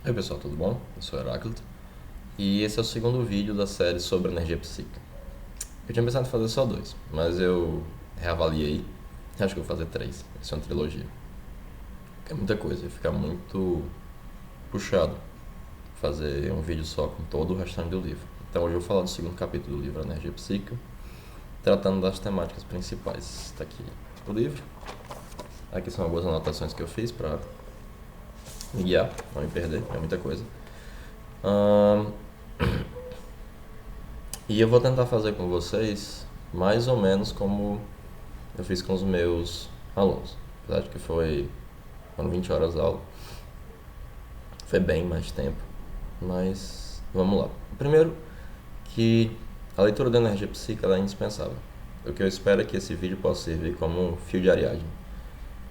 Oi pessoal, tudo bom? Eu sou o Heráclito e esse é o segundo vídeo da série sobre energia psíquica. Eu tinha pensado em fazer só dois, mas eu reavaliei e acho que eu vou fazer três. Isso é uma trilogia. É muita coisa, ia ficar muito puxado fazer um vídeo só com todo o restante do livro. Então hoje eu vou falar do segundo capítulo do livro Energia Psíquica, tratando das temáticas principais. Está aqui o livro. Aqui são algumas anotações que eu fiz para me guiar, não me perder, é muita coisa. E eu vou tentar fazer com vocês mais ou menos como eu fiz com os meus alunos. Apesar de que foram 20 horas de aula. Foi bem mais tempo. Mas vamos lá. Primeiro que a leitura da energia psíquica é indispensável. O que eu espero é que esse vídeo possa servir como um fio de Ariadne.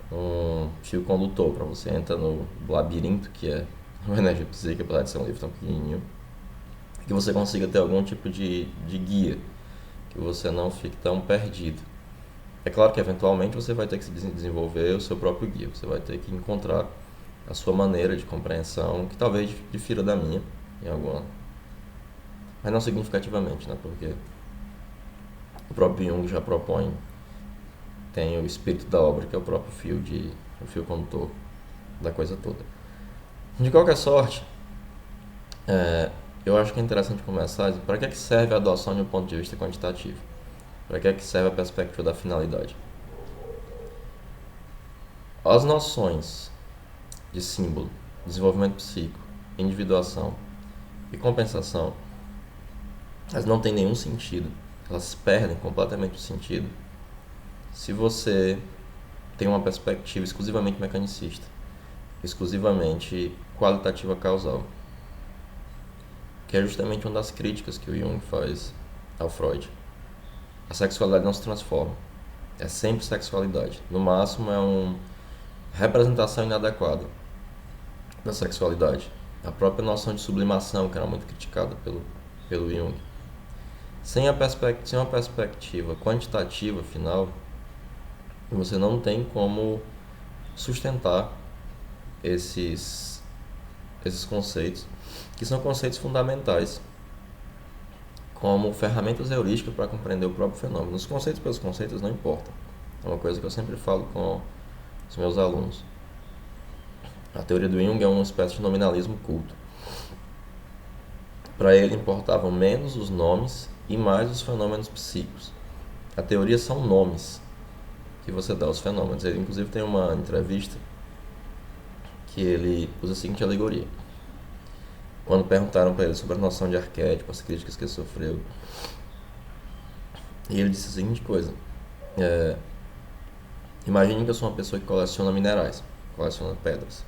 Um fio condutor para você entrar no labirinto que é a energia psíquica, apesar de ser um livro tão pequenininho. Que você consiga ter algum tipo de guia, que você não fique tão perdido. É claro que eventualmente você vai ter que desenvolver o seu próprio guia, você vai ter que encontrar a sua maneira de compreensão, que talvez difira da minha, em alguma, mas não significativamente, né? Porque o próprio Jung já propõe, tem o espírito da obra, que é o fio condutor da coisa toda. De qualquer sorte, eu acho que é interessante começar para que serve a adoção de um ponto de vista quantitativo? Para que serve a perspectiva da finalidade? As noções de símbolo, desenvolvimento psíquico, individuação e compensação, elas não têm nenhum sentido. Elas perdem completamente o sentido se você tem uma perspectiva exclusivamente mecanicista, exclusivamente qualitativa causal, que é justamente uma das críticas que o Jung faz ao Freud. A sexualidade não se transforma, é sempre sexualidade. No máximo é uma representação inadequada da sexualidade. A própria noção de sublimação, que era muito criticada pelo Jung. Sem uma perspectiva quantitativa final, você não tem como sustentar esses conceitos, que são conceitos fundamentais, como ferramentas heurísticas para compreender o próprio fenômeno. Os conceitos pelos conceitos não importam. É uma coisa que eu sempre falo com os meus alunos. A teoria do Jung é uma espécie de nominalismo culto. Para ele importavam menos os nomes e mais os fenômenos psíquicos. A teoria são nomes que você dá aos fenômenos. Ele inclusive tem uma entrevista que ele usa a seguinte alegoria. Quando perguntaram para ele sobre a noção de arquétipo, as críticas que ele sofreu, e ele disse a seguinte coisa: imagine que eu sou uma pessoa que coleciona minerais, coleciona pedras.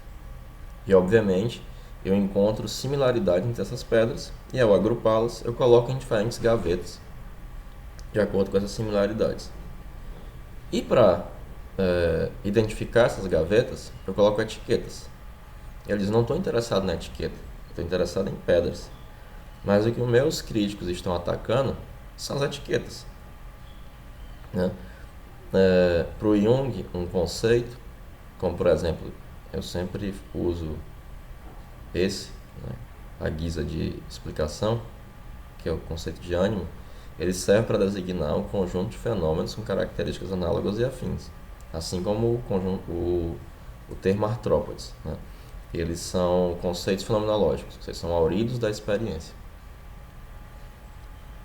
E obviamente eu encontro similaridade entre essas pedras e ao agrupá-las eu coloco em diferentes gavetas de acordo com essas similaridades. E para identificar essas gavetas eu coloco etiquetas. Ele diz: não estou interessado na etiqueta, estou interessado em pedras. Mas o que os meus críticos estão atacando são as etiquetas, né? Para o Jung, um conceito, como por exemplo, eu sempre uso esse, né, a guisa de explicação, que é o conceito de ânimo, ele serve para designar um conjunto de fenômenos com características análogas e afins, assim como o termo artrópodes, né? Eles são conceitos fenomenológicos, eles são auridos da experiência.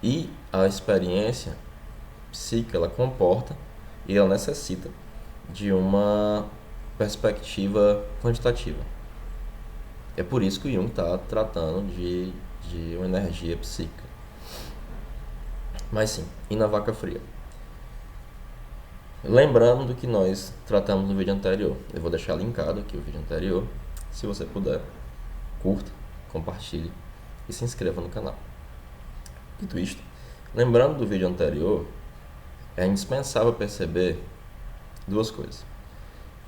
E a experiência psíquica, ela comporta e ela necessita de uma perspectiva quantitativa. É por isso que o Jung está tratando de uma energia psíquica. Mas sim, e na vaca fria? Lembrando do que nós tratamos no vídeo anterior. Eu vou deixar linkado aqui o vídeo anterior. Se você puder, curta, compartilhe e se inscreva no canal. Dito isto, lembrando do vídeo anterior, é indispensável perceber duas coisas.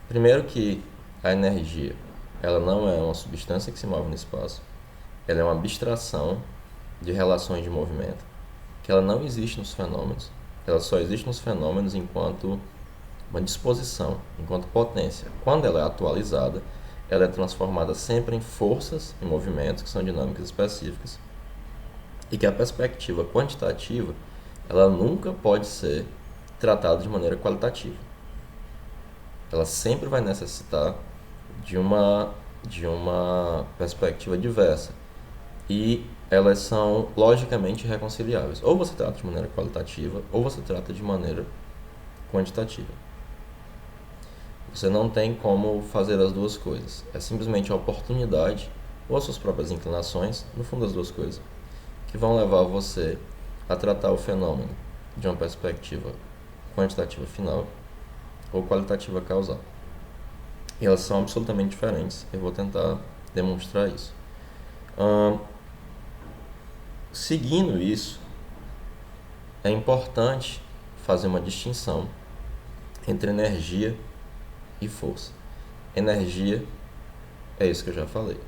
Primeiro que a energia, ela não é uma substância que se move no espaço, ela é uma abstração de relações de movimento, que ela não existe nos fenômenos, ela só existe nos fenômenos enquanto uma disposição, enquanto potência. Quando ela é atualizada, ela é transformada sempre em forças e movimentos, que são dinâmicas específicas, e que a perspectiva quantitativa, ela nunca pode ser tratada de maneira qualitativa. Ela sempre vai necessitar de uma perspectiva diversa. E elas são logicamente reconciliáveis. Ou você trata de maneira qualitativa, ou você trata de maneira quantitativa. Você não tem como fazer as duas coisas. É simplesmente a oportunidade ou as suas próprias inclinações, no fundo as duas coisas, que vão levar você a tratar o fenômeno de uma perspectiva quantitativa final ou qualitativa causal. E elas são absolutamente diferentes. Eu vou tentar demonstrar isso. Seguindo isso, é importante fazer uma distinção entre energia e força. Energia é isso que eu já falei.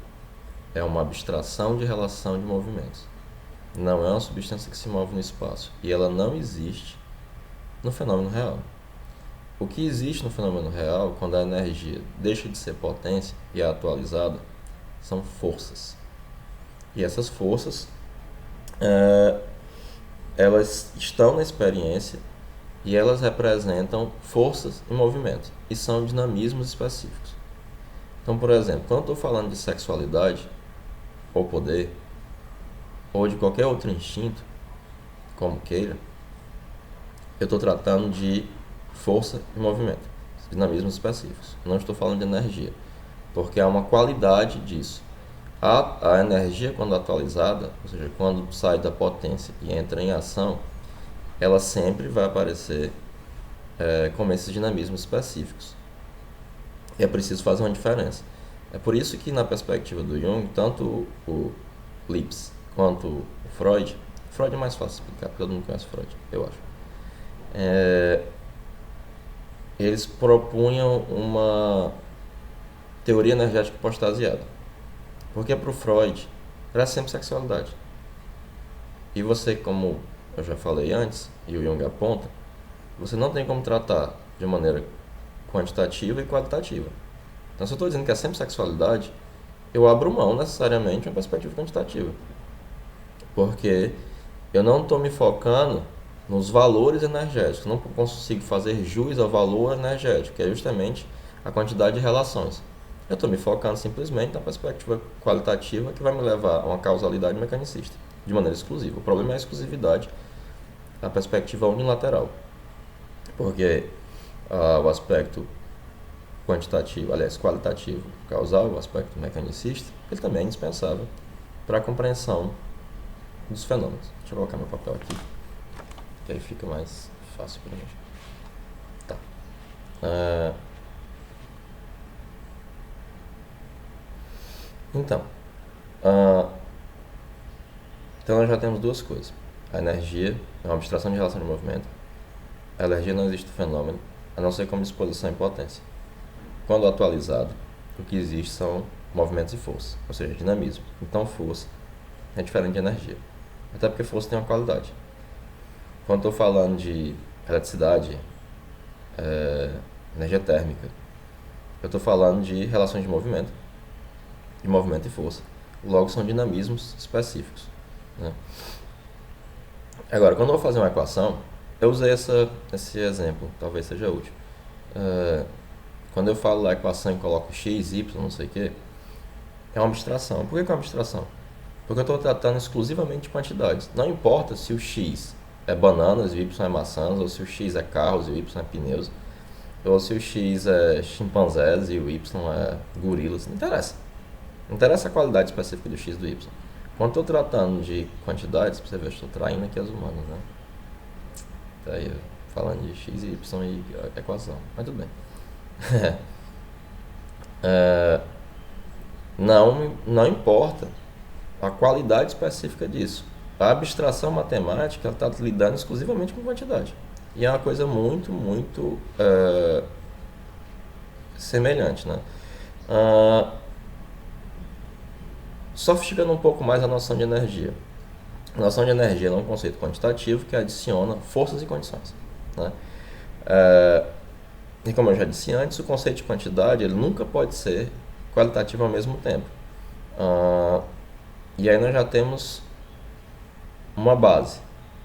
É uma abstração de relação de movimentos. Não é uma substância que se move no espaço. E ela não existe no fenômeno real. O que existe no fenômeno real, quando a energia deixa de ser potência e é atualizada, são forças. E essas forças, elas estão na experiência e elas representam forças em movimento e são dinamismos específicos. Então, por exemplo, quando eu estou falando de sexualidade, ou poder, ou de qualquer outro instinto, como queira, eu estou tratando de força e movimento, dinamismos específicos. Não estou falando de energia, porque há uma qualidade disso. A energia, quando atualizada, ou seja, quando sai da potência e entra em ação, ela sempre vai aparecer como esses dinamismos específicos. E é preciso fazer uma diferença. É por isso que, na perspectiva do Jung, tanto o Lipps quanto o Freud é mais fácil de explicar, porque todo mundo conhece Freud, eu acho. Eles propunham uma teoria energética hipostasiada. Porque para o Freud, era sempre sexualidade. E você, como eu já falei antes, e o Jung aponta, você não tem como tratar de maneira quantitativa e qualitativa. Então, se eu estou dizendo que é sempre sexualidade, eu abro mão necessariamente de uma perspectiva quantitativa. Porque eu não estou me focando nos valores energéticos, não consigo fazer jus ao valor energético, que é justamente a quantidade de relações. Eu estou me focando simplesmente na perspectiva qualitativa, que vai me levar a uma causalidade mecanicista, de maneira exclusiva. O problema é a exclusividade, a perspectiva unilateral. Porque o aspecto quantitativo, aliás, qualitativo, causal, o aspecto mecanicista, ele também é indispensável para a compreensão dos fenômenos. Deixa eu colocar meu papel aqui, que aí fica mais fácil para a gente. Tá. Então, nós já temos duas coisas. A energia é uma abstração de relação de movimento. A energia não existe no fenômeno, a não ser como disposição em potência. Quando atualizado, o que existe são movimentos e força, ou seja, dinamismo. Então, força é diferente de energia, até porque força tem uma qualidade. Quando estou falando de eletricidade, energia térmica, eu estou falando de relações de movimento e força. Logo, são dinamismos específicos, né? Agora, quando eu vou fazer uma equação, eu usei esse exemplo, talvez seja útil. Quando eu falo da equação e coloco x, y, não sei o que, é uma abstração. Por que é uma abstração? Porque eu estou tratando exclusivamente de quantidades. Não importa se o x é bananas e o y é maçãs, ou se o x é carros e o y é pneus, ou se o x é chimpanzés e o y é gorilas. Não interessa. Não interessa a qualidade específica do x e do y. Quando estou tratando de quantidades, pra você ver, eu estou traindo aqui as humanas, né? Tá aí, falando de x e y e equação. Mas tudo bem. Não importa a qualidade específica disso. A abstração matemática está lidando exclusivamente com quantidade. E é uma coisa muito, muito semelhante, né? Sofisticando um pouco mais a noção de energia. A noção de energia é um conceito quantitativo que adiciona forças e condições, né? E como eu já disse antes, o conceito de quantidade ele nunca pode ser qualitativa ao mesmo tempo. E aí nós já temos uma base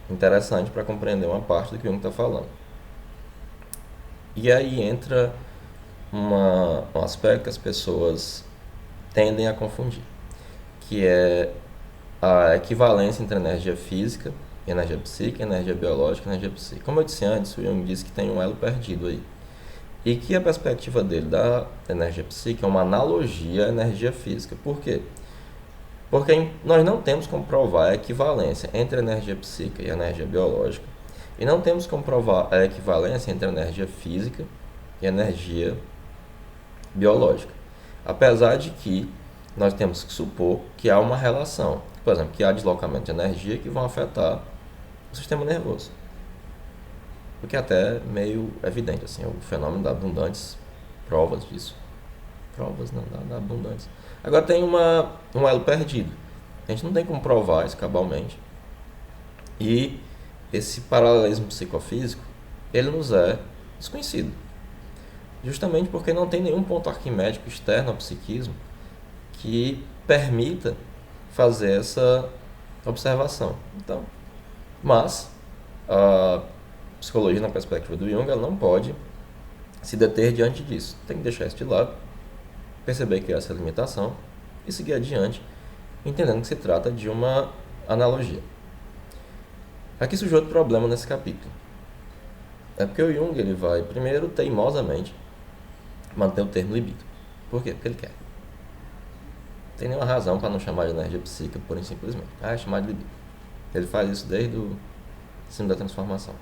interessante para compreender uma parte do que o Jung está falando. E aí entra um aspecto que as pessoas tendem a confundir, que é a equivalência entre energia física, energia psíquica, energia biológica e energia psíquica. Como eu disse antes, o Jung disse que tem um elo perdido aí. E que a perspectiva dele da energia psíquica é uma analogia à energia física. Por quê? Porque nós não temos como provar a equivalência entre a energia psíquica e a energia biológica. E não temos como provar a equivalência entre a energia física e a energia biológica. Apesar de que nós temos que supor que há uma relação. Por exemplo, que há deslocamento de energia que vão afetar o sistema nervoso. O que é até meio evidente, assim, o fenômeno da abundantes provas disso. Provas não, da abundância. Agora tem um elo perdido. A gente não tem como provar isso cabalmente. E esse paralelismo psicofísico, ele nos é desconhecido. Justamente porque não tem nenhum ponto arquimédico externo ao psiquismo que permita fazer essa observação. Então, mas a psicologia, na perspectiva do Jung, ela não pode se deter diante disso. Tem que deixar isso de lado, perceber que há essa limitação e seguir adiante, entendendo que se trata de uma analogia. Aqui surgiu outro problema nesse capítulo. É porque o Jung ele vai, primeiro, teimosamente manter o termo libido. Por quê? Porque ele quer. Não tem nenhuma razão para não chamar de energia psíquica, pura e simplesmente. É chamar de libido. Ele faz isso desde o símbolo da transformação.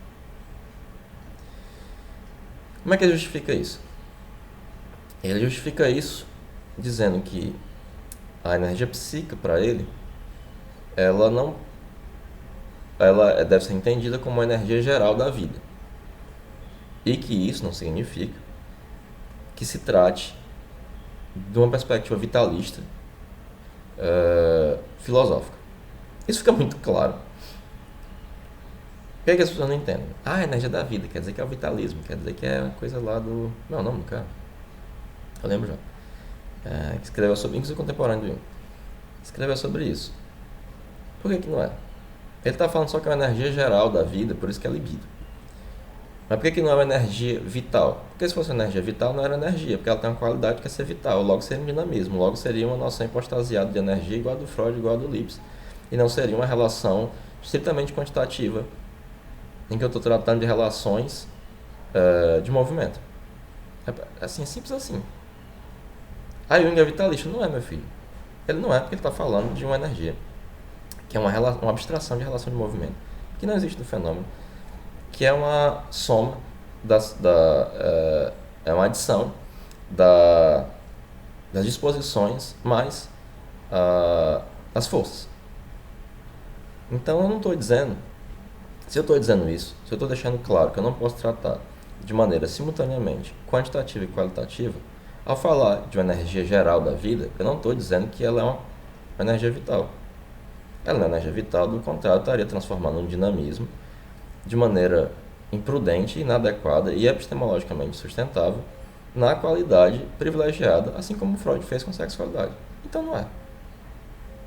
Como é que ele justifica isso? Ele justifica isso dizendo que a energia psíquica, para ele, ela deve ser entendida como a energia geral da vida. E que isso não significa que se trate de uma perspectiva vitalista, filosófica. Isso fica muito claro. Por que as pessoas não entendem? A energia da vida, quer dizer que é o vitalismo, quer dizer que é uma coisa lá do... Não, o nome do cara. Eu lembro já. Que escreveu sobre... Inclusive contemporâneo do Jung. Escreveu sobre isso. Por que não é? Ele está falando só que é uma energia geral da vida, por isso que é libido. Mas por que não é uma energia vital? Porque se fosse uma energia vital, não era energia, porque ela tem uma qualidade que é ser vital, logo seria um dinamismo, logo seria uma noção hipostasiada de energia igual a do Freud, igual a do Lipps. E não seria uma relação estritamente quantitativa, em que eu estou tratando de relações de movimento. Assim, é simples assim. A Jung é vitalista? Não é, meu filho. Ele não é, porque ele está falando de uma energia, que é uma abstração de relação de movimento, que não existe no fenômeno, que é uma soma, é uma adição das disposições mais as forças. Então eu não estou dizendo, se eu estou dizendo isso, se eu estou deixando claro que eu não posso tratar de maneira simultaneamente quantitativa e qualitativa, ao falar de uma energia geral da vida, eu não estou dizendo que ela é uma energia vital. Ela não é energia vital, do contrário, estaria transformando um dinamismo de maneira imprudente, inadequada e epistemologicamente sustentável na qualidade privilegiada, assim como Freud fez com sexualidade. Então não é.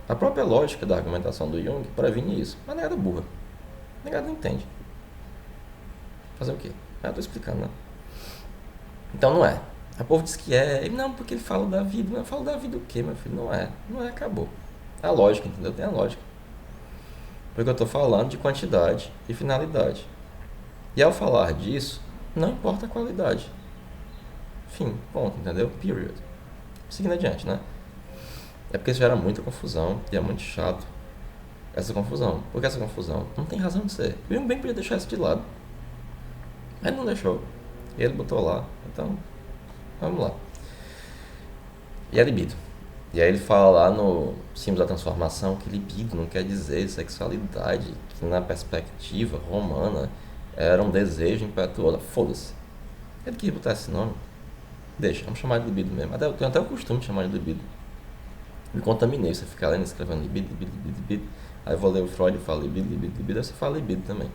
A própria lógica da argumentação do Jung previne isso, mas negada burra. Negada não entende. Fazer o quê? Eu estou explicando, né? Então não é. A povo diz que é. Não, porque ele fala da vida. Não, fala da vida o quê, meu filho? Não é. Não é, acabou. É a lógica, entendeu? Tem a lógica. Porque eu estou falando de quantidade e finalidade. E ao falar disso, não importa a qualidade. Fim, ponto, entendeu? Period. Seguindo adiante, né? É porque isso gera muita confusão e é muito chato essa confusão. Porque essa confusão não tem razão de ser. O Jung bem podia deixar isso de lado. Mas ele não deixou. E ele botou lá. Então, vamos lá. E é libido. E aí ele fala lá no símbolo da transformação que libido não quer dizer sexualidade, que na perspectiva romana era um desejo impetuoso. Foda-se. Ele quis botar esse nome. Deixa, vamos chamar de libido mesmo. Eu tenho até o costume de chamar de libido. Me contaminei, você fica lendo, escrevendo libido, libido, libido, libido. Aí eu vou ler o Freud e falo libido, libido, libido. Aí você fala libido também.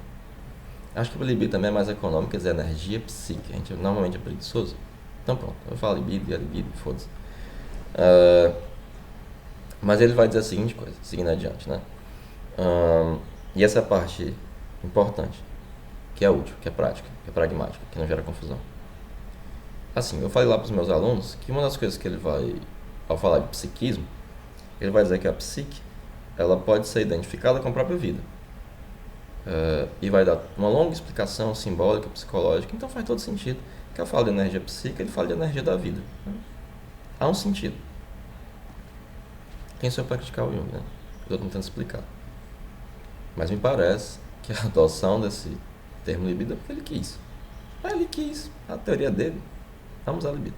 Acho que o libido também é mais econômico, quer dizer, energia psíquica. A gente normalmente é preguiçoso. Então pronto, eu falo libido e é libido, foda-se. Mas ele vai dizer a seguinte coisa, seguindo adiante, né? E essa é a parte importante, que é útil, que é prática, que é pragmática, que não gera confusão. Assim, eu falei lá para os meus alunos que uma das coisas que ele vai, ao falar de psiquismo, ele vai dizer que a psique, ela pode ser identificada com a própria vida. E vai dar uma longa explicação simbólica, psicológica, então faz todo sentido. Que eu falo de energia psíquica, ele fala de energia da vida. Há um sentido. Quem sou eu para criticar o Jung, né? Eu estou tentando explicar. Mas me parece que a adoção desse termo libido é porque ele quis. Ele quis, a teoria dele. Vamos à libido.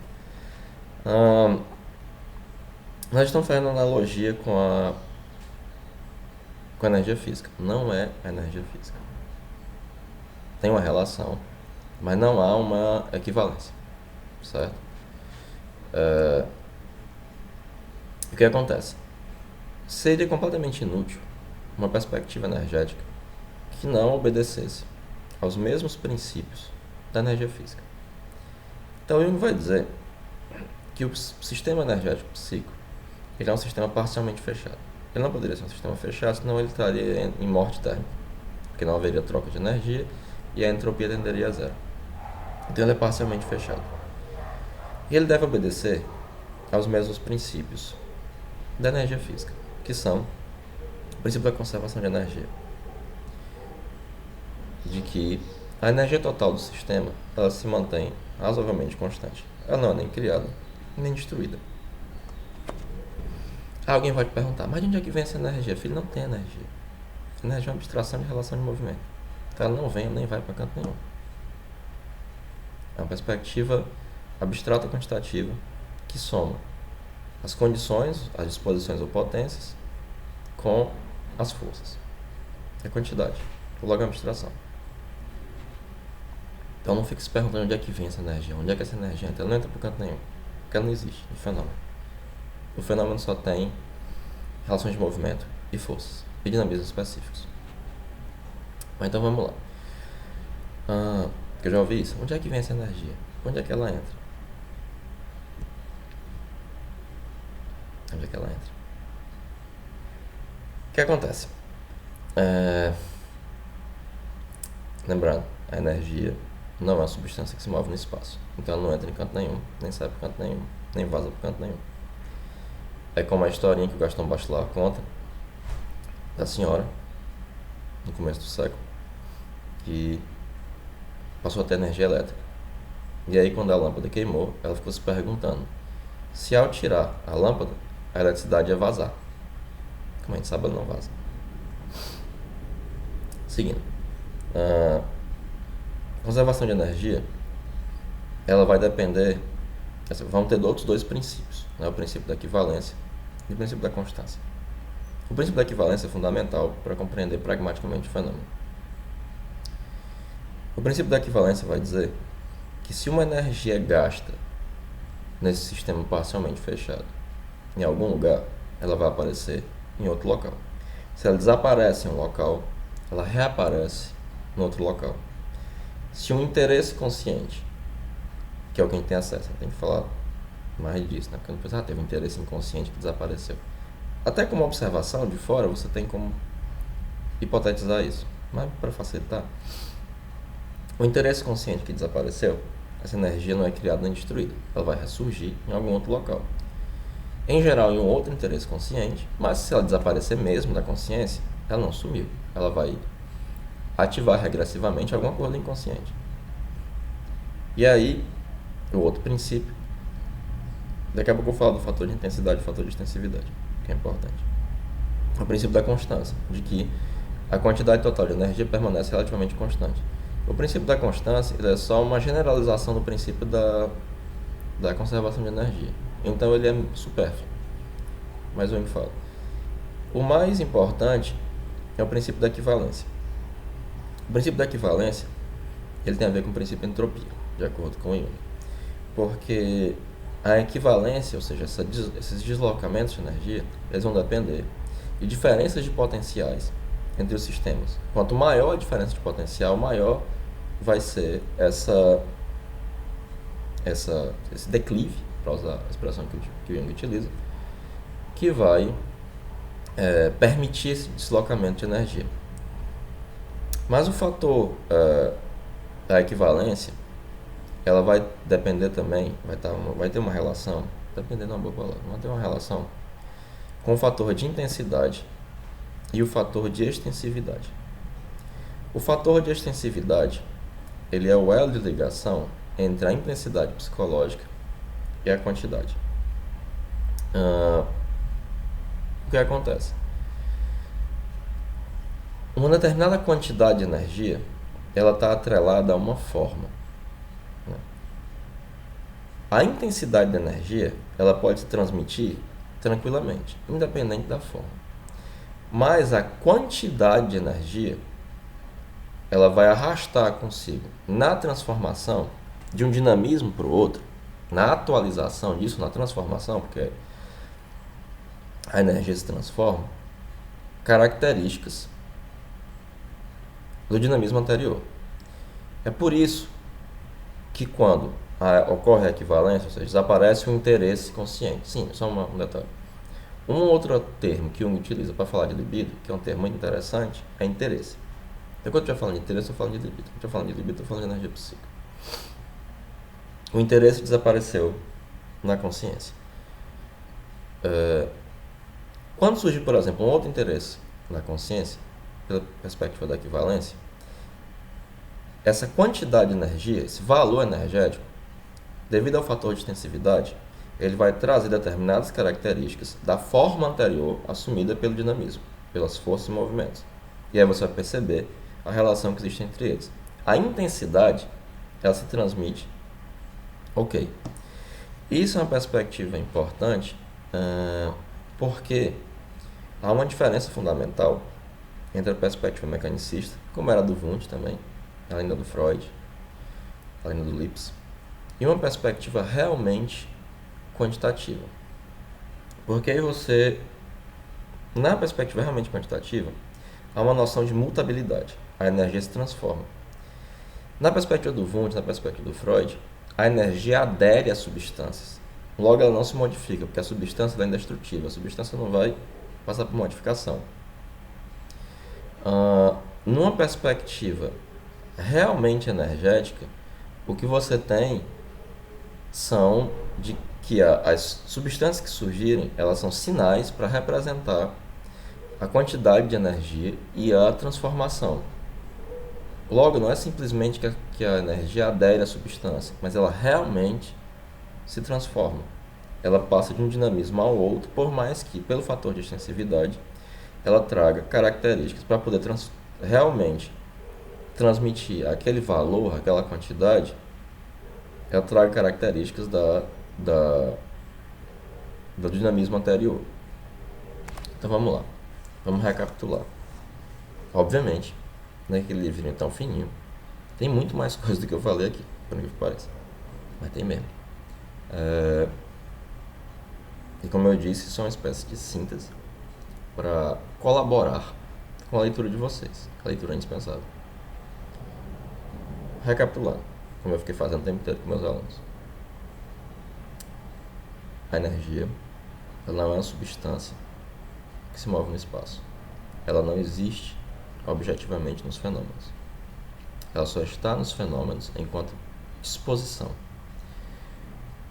Nós estamos fazendo analogia com a energia física. Não é a energia física. Tem uma relação, mas não há uma equivalência. Certo? O que acontece? Seria completamente inútil uma perspectiva energética que não obedecesse aos mesmos princípios da energia física. Então, Jung vai dizer que o sistema energético psíquico ele é um sistema parcialmente fechado. Ele não poderia ser um sistema fechado, senão ele estaria em morte térmica, porque não haveria troca de energia e a entropia tenderia a zero. Então, ele é parcialmente fechado. E ele deve obedecer aos mesmos princípios da energia física, que são o princípio da conservação de energia, de que a energia total do sistema ela se mantém razoavelmente constante. Ela não é nem criada, nem destruída. Alguém vai te perguntar, mas de onde é que vem essa energia? Filho, não tem energia. Energia é uma abstração de relação de movimento. Então ela não vem nem vai para canto nenhum. É uma perspectiva abstrata quantitativa que soma as condições, as disposições ou potências com as forças. É quantidade. Logo é uma abstração. Então não fique se perguntando onde é que vem essa energia, onde é que essa energia entra. Ela não entra por canto nenhum, porque ela não existe no fenômeno. O fenômeno só tem relações de movimento e forças, e dinamismos específicos. Mas então vamos lá. Eu já ouvi isso. Onde é que vem essa energia? Onde é que ela entra? Onde é que ela entra? O que acontece? Lembrando, a energia não é uma substância que se move no espaço. Então ela não entra em canto nenhum, nem sai por canto nenhum, nem vaza por canto nenhum. É como a historinha que o Gaston Bachelard conta da senhora, no começo do século, que passou a ter energia elétrica. E aí quando a lâmpada queimou, ela ficou se perguntando se ao tirar a lâmpada, a eletricidade ia vazar. Como a gente sabe, ela não vaza. Seguindo. Conservação de energia, ela vai depender, vamos ter outros dois princípios, né? O princípio da equivalência e o princípio da constância. O princípio da equivalência é fundamental para compreender pragmaticamente o fenômeno. O princípio da equivalência vai dizer que se uma energia é gasta nesse sistema parcialmente fechado em algum lugar, ela vai aparecer em outro local. Se ela desaparece em um local, ela reaparece em outro local. Se um interesse consciente, que é o que a gente tem acesso, tem que falar mais disso, né? Porque depois teve um interesse inconsciente que desapareceu. Até como observação de fora, você tem como hipotetizar isso. Mas para facilitar, o interesse consciente que desapareceu, essa energia não é criada nem destruída. Ela vai ressurgir em algum outro local. Em geral, em um outro interesse consciente, mas se ela desaparecer mesmo da consciência, ela não sumiu. Ela vai ativar regressivamente alguma coisa do inconsciente. E aí, o outro princípio, daqui a pouco eu vou falar do fator de intensidade e do fator de extensividade, que é importante. O princípio da constância, de que a quantidade total de energia permanece relativamente constante. O princípio da constância ele é só uma generalização do princípio da conservação de energia. Então ele é supérfluo. Mas eu falo. O mais importante é o princípio da equivalência. O princípio da equivalência ele tem a ver com o princípio de entropia, de acordo com Jung. Porque a equivalência, ou seja, esses deslocamentos de energia, eles vão depender de diferenças de potenciais entre os sistemas. Quanto maior a diferença de potencial, maior vai ser esse declive para usar a expressão que o Jung utiliza, que vai permitir esse deslocamento de energia. Mas o fator da equivalência, ela vai depender também, vai ter uma relação, dependendo de uma boa palavra, vai ter uma relação com o fator de intensidade e o fator de extensividade. O fator de extensividade, ele é o elo de ligação entre a intensidade psicológica e a quantidade. O que acontece? Uma determinada quantidade de energia, ela está atrelada a uma forma. A intensidade da energia, ela pode se transmitir tranquilamente, independente da forma. Mas a quantidade de energia, ela vai arrastar consigo, na transformação de um dinamismo para o outro, na atualização disso, na transformação, porque a energia se transforma, características do dinamismo anterior. É por isso que quando ocorre a equivalência, ou seja, desaparece o interesse consciente. Sim, só um detalhe. Um outro termo que Jung utiliza para falar de libido, que é um termo muito interessante, é interesse. Então, quando eu estiver falando de interesse, eu estou falando de libido. Quando eu estou falando de libido, eu estou falando de energia psíquica. O interesse desapareceu na consciência. Quando surge, por exemplo, um outro interesse na consciência, pela perspectiva da equivalência, essa quantidade de energia, esse valor energético, devido ao fator de extensividade, ele vai trazer determinadas características da forma anterior assumida pelo dinamismo, pelas forças e movimentos. E aí você vai perceber a relação que existe entre eles. A intensidade, ela se transmite. Ok. Isso é uma perspectiva importante, porque há uma diferença fundamental entre a perspectiva mecanicista, como era do Wundt também, além da do Freud, além da do Lipps, e uma perspectiva realmente quantitativa. Porque aí você, na perspectiva realmente quantitativa, há uma noção de mutabilidade. A energia se transforma. Na perspectiva do Wundt, na perspectiva do Freud, a energia adere às substâncias. Logo, ela não se modifica, porque a substância é indestrutível. A substância não vai passar por modificação. Numa perspectiva realmente energética, o que você tem são de que as substâncias que surgirem, elas são sinais para representar a quantidade de energia e a transformação. Logo, não é simplesmente que a energia adere à substância, mas ela realmente se transforma. Ela passa de um dinamismo ao outro, por mais que, pelo fator de extensividade, ela traga características para poder realmente transmitir aquele valor, aquela quantidade. Ela traga características do dinamismo anterior. Então vamos lá, vamos recapitular. Obviamente, naquele livrinho tão fininho, tem muito mais coisa do que eu falei aqui, por incrível que pareça, mas tem mesmo. E como eu disse, isso é uma espécie de síntese para colaborar com a leitura de vocês. A leitura é indispensável. Recapitulando, como eu fiquei fazendo o tempo inteiro com meus alunos. A energia, ela não é uma substância que se move no espaço. Ela não existe objetivamente nos fenômenos. Ela só está nos fenômenos enquanto disposição.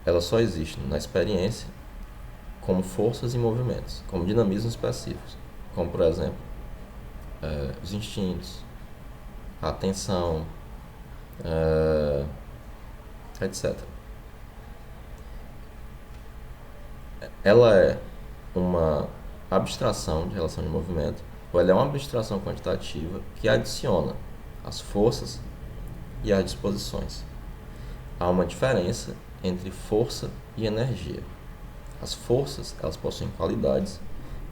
Ela só existe na experiência como forças e movimentos, como dinamismos específicos, como, por exemplo, os instintos, a atenção, etc. Ela é uma abstração de relação de movimento, ou ela é uma abstração quantitativa que adiciona as forças e as disposições. Há uma diferença entre força e energia. As forças, elas possuem qualidades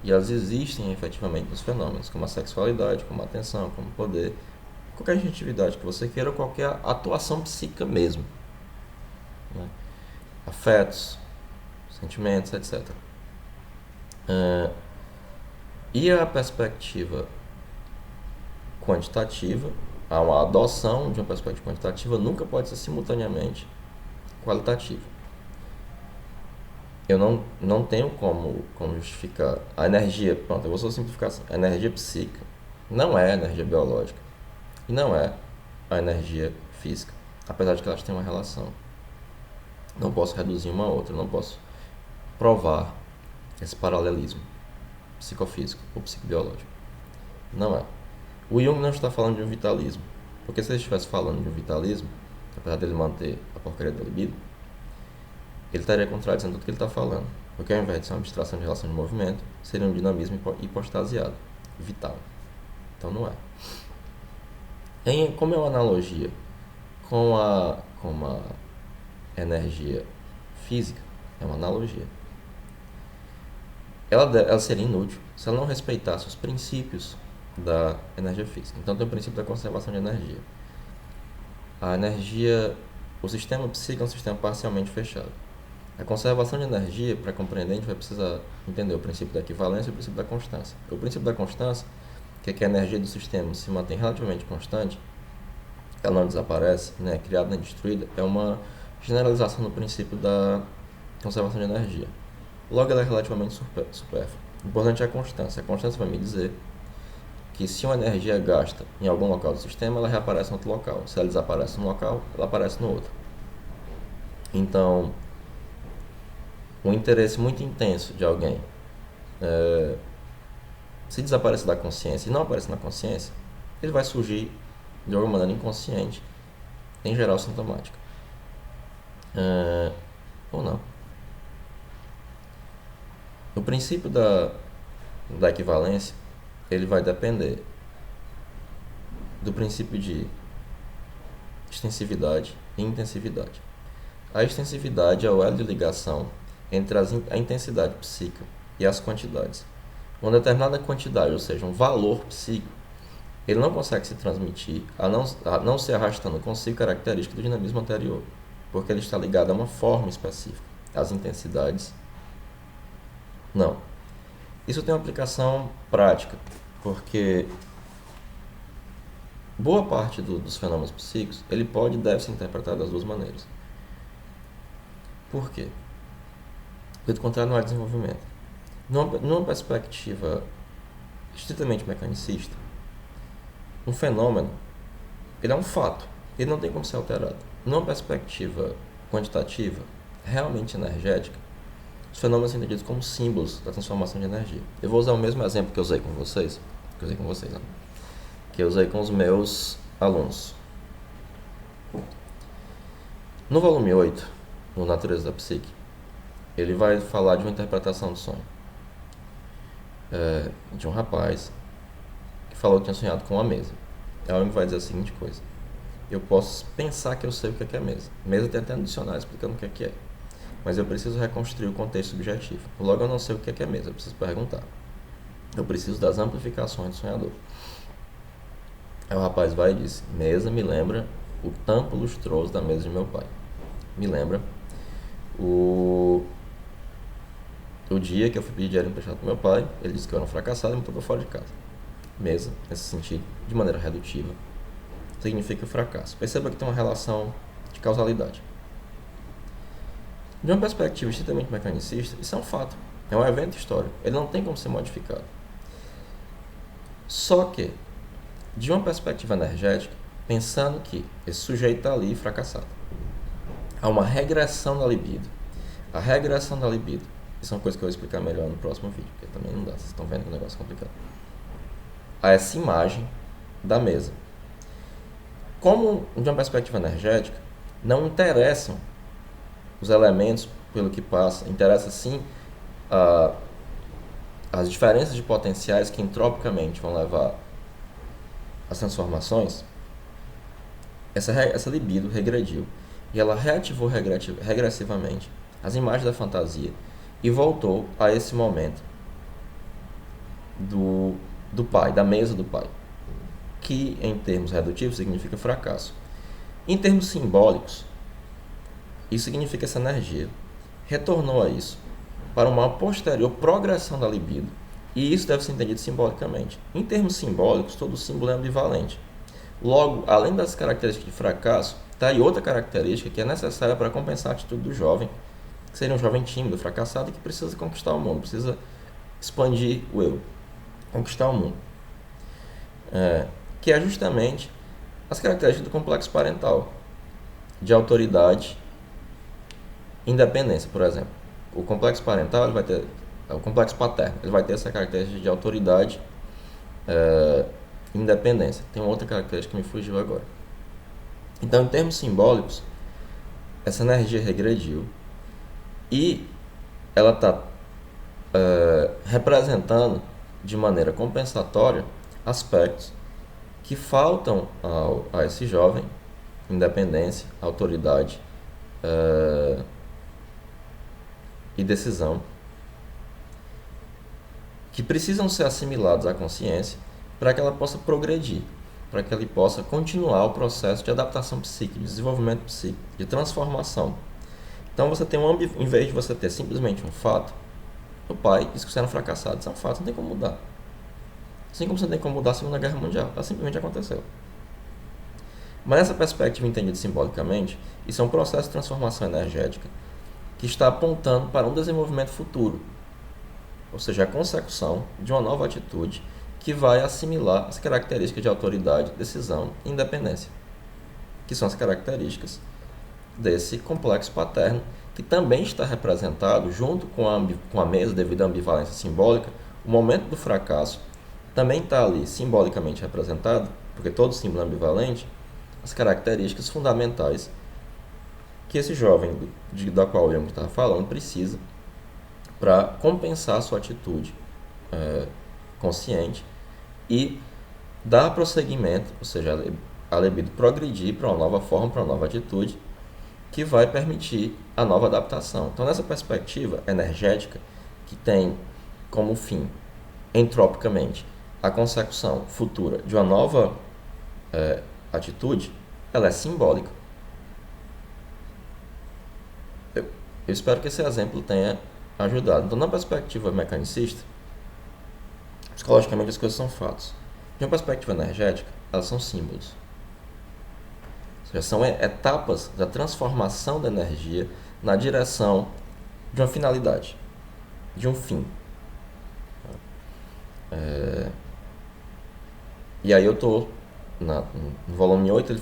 e elas existem efetivamente nos fenômenos, como a sexualidade, como a atenção, como o poder, qualquer atividade que você queira, qualquer atuação psíquica mesmo, né? Afetos, sentimentos, etc. E a perspectiva quantitativa, a adoção de uma perspectiva quantitativa nunca pode ser simultaneamente qualitativa. eu não tenho como justificar a energia. Pronto, eu vou só simplificar assim. A energia psíquica não é a energia biológica e não é a energia física, apesar de que elas têm uma relação. Não posso reduzir uma a outra, não posso provar esse paralelismo psicofísico ou psicobiológico. Não é. O Jung não está falando de um vitalismo, porque se ele estivesse falando de um vitalismo, apesar dele manter a porcaria da libido, ele estaria contradizendo tudo que ele está falando, porque ao invés de ser uma abstração de relação de movimento, seria um dinamismo hipostasiado, vital. Então não é. Como é uma analogia com a energia física, é uma analogia. Ela seria inútil se ela não respeitasse os princípios da energia física. Então tem o princípio da conservação de energia. A energia, o sistema psíquico é um sistema parcialmente fechado. A conservação de energia, para compreender, a gente vai precisar entender o princípio da equivalência e o princípio da constância. O princípio da constância, que é que a energia do sistema se mantém relativamente constante, ela não desaparece, nem é criada nem destruída, é uma generalização do princípio da conservação de energia. Logo, ela é relativamente supérflua. O importante é a constância. A constância vai me dizer que se uma energia é gasta em algum local do sistema, ela reaparece em outro local. Se ela desaparece num local, ela aparece no outro. Então, um interesse muito intenso de alguém, se desaparecer da consciência e não aparecer na consciência, ele vai surgir de alguma maneira inconsciente, em geral sintomática. Ou não. O princípio da equivalência, ele vai depender do princípio de extensividade e intensividade. A extensividade é o elo de ligação entre a intensidade psíquica e as quantidades. Uma determinada quantidade, ou seja, um valor psíquico, ele não consegue se transmitir a não ser arrastando consigo característica do dinamismo anterior, porque ele está ligado a uma forma específica. As intensidades, não. Isso tem uma aplicação prática, porque boa parte dos fenômenos psíquicos, ele pode e deve ser interpretado das duas maneiras. Por quê? Pelo contrário, não há desenvolvimento. Numa perspectiva estritamente mecanicista, um fenômeno, ele é um fato, ele não tem como ser alterado. Numa perspectiva quantitativa, realmente energética, os fenômenos são entendidos como símbolos da transformação de energia. Eu vou usar o mesmo exemplo que eu usei com vocês, que eu usei com os meus alunos. No volume 8, no Natureza da Psique, ele vai falar de uma interpretação do sonho. De um rapaz que falou que tinha sonhado com uma mesa. Aí o homem vai dizer a seguinte coisa: eu posso pensar que eu sei o que é mesa. Mesa tem até um dicionário explicando o que é. Mas eu preciso reconstruir o contexto subjetivo. Logo, eu não sei o que é mesa, eu preciso perguntar. Eu preciso das amplificações do sonhador. Aí o rapaz vai e diz: mesa me lembra o tampo lustroso da mesa de meu pai. Me lembra o dia que eu fui pedir dinheiro emprestado para meu pai. Ele disse que eu era um fracassado e me botou fora de casa. Mesa, nesse sentido, de maneira redutiva, significa o fracasso. Perceba que tem uma relação de causalidade. De uma perspectiva estritamente mecanicista, isso é um fato, é um evento histórico, ele não tem como ser modificado. Só que, de uma perspectiva energética, pensando que esse sujeito está ali fracassado, há uma regressão da libido. A regressão da libido, isso é uma coisa que eu vou explicar melhor no próximo vídeo, porque também não dá, vocês estão vendo que o negócio é complicado. A essa imagem da mesa. Como, de uma perspectiva energética, não interessam os elementos pelo que passa, interessa sim as diferenças de potenciais que entropicamente vão levar às transformações. Essa libido regrediu e ela reativou regressivamente as imagens da fantasia e voltou a esse momento do pai, da mesa do pai, que em termos redutivos significa fracasso. Em termos simbólicos, isso significa essa energia retornou a isso para uma posterior progressão da libido, e isso deve ser entendido simbolicamente. Em termos simbólicos, todo símbolo é ambivalente. Logo, além das características de fracasso, está aí outra característica que é necessária para compensar a atitude do jovem que seria um jovem tímido, fracassado, e que precisa conquistar o mundo, precisa expandir o eu, conquistar o mundo. Que é justamente as características do complexo parental, de autoridade, independência, por exemplo. O complexo parental, ele vai ter, o complexo paterno, ele vai ter essa característica de autoridade, independência. Tem uma outra característica que me fugiu agora. Então, em termos simbólicos, essa energia regrediu e ela está representando de maneira compensatória aspectos que faltam a esse jovem: independência, autoridade e decisão, que precisam ser assimilados à consciência para que ela possa progredir, para que ele possa continuar o processo de adaptação psíquica, de desenvolvimento psíquico, de transformação. Então você tem em vez de você ter simplesmente um fato, o pai disse que você era um fracassado. Isso é um fato, não tem como mudar. Assim como você não tem como mudar a Segunda Guerra Mundial, ela simplesmente aconteceu. Mas nessa perspectiva entendida simbolicamente, isso é um processo de transformação energética que está apontando para um desenvolvimento futuro, ou seja, a consecução de uma nova atitude que vai assimilar as características de autoridade, decisão e independência, que são as características desse complexo paterno, que também está representado junto com a mesa, devido à ambivalência simbólica. O momento do fracasso também está ali simbolicamente representado, porque todo símbolo é ambivalente, as características fundamentais que esse jovem da qual o Jung estava falando precisa para compensar a sua atitude consciente e dar prosseguimento, ou seja, a libido progredir para uma nova forma, para uma nova atitude, que vai permitir a nova adaptação. Então, nessa perspectiva energética, que tem como fim, entropicamente, a consecução futura de uma nova atitude, ela é simbólica. Eu espero que esse exemplo tenha ajudado. Então, na perspectiva mecanicista, psicologicamente as coisas são fatos. De uma perspectiva energética, elas são símbolos. Ou seja, são etapas da transformação da energia na direção de uma finalidade, de um fim. E aí eu estou no volume 8,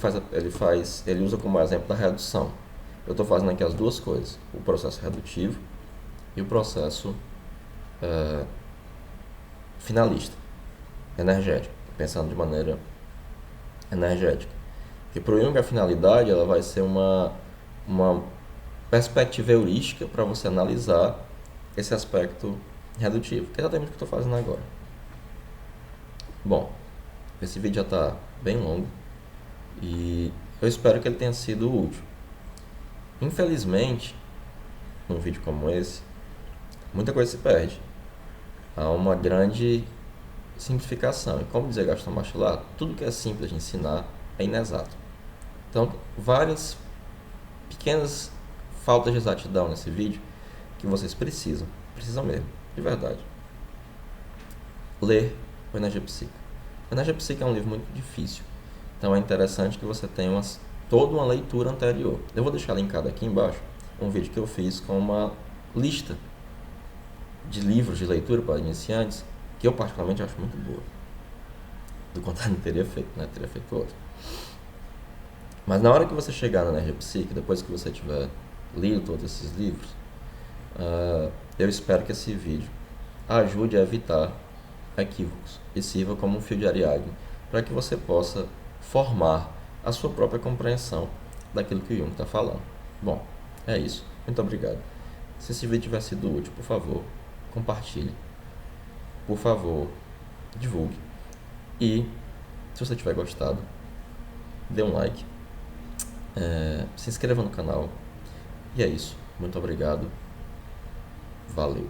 ele usa como exemplo da redução. Eu estou fazendo aqui as duas coisas: o processo redutivo e o processo finalista, energético, pensando de maneira energética. Porque para o Jung a finalidade ela vai ser uma perspectiva heurística para você analisar esse aspecto redutivo, que é exatamente o que eu estou fazendo agora. Bom, esse vídeo já está bem longo e eu espero que ele tenha sido útil. Infelizmente, num vídeo como esse, muita coisa se perde. Há uma grande simplificação. E como dizia Gaston Bachelard, tudo que é simples de ensinar é inexato. Então, várias pequenas faltas de exatidão nesse vídeo que vocês precisam mesmo, de verdade, ler o Energia Psíquica. O Energia Psíquica é um livro muito difícil, então é interessante que você tenha toda uma leitura anterior. Eu vou deixar linkado aqui embaixo um vídeo que eu fiz com uma lista de livros de leitura para iniciantes, que eu particularmente acho muito boa. Do contrário, não teria feito, né? Teria feito outro. Mas na hora que você chegar na Energia Psíquica, depois que você tiver lido todos esses livros, eu espero que esse vídeo ajude a evitar equívocos e sirva como um fio de Ariadne para que você possa formar a sua própria compreensão daquilo que o Jung está falando. Bom, é isso. Muito obrigado. Se esse vídeo tiver sido útil, por favor, compartilhe. Por favor, divulgue. E, se você tiver gostado, dê um like. Se inscreva no canal. E é isso. Muito obrigado. Valeu.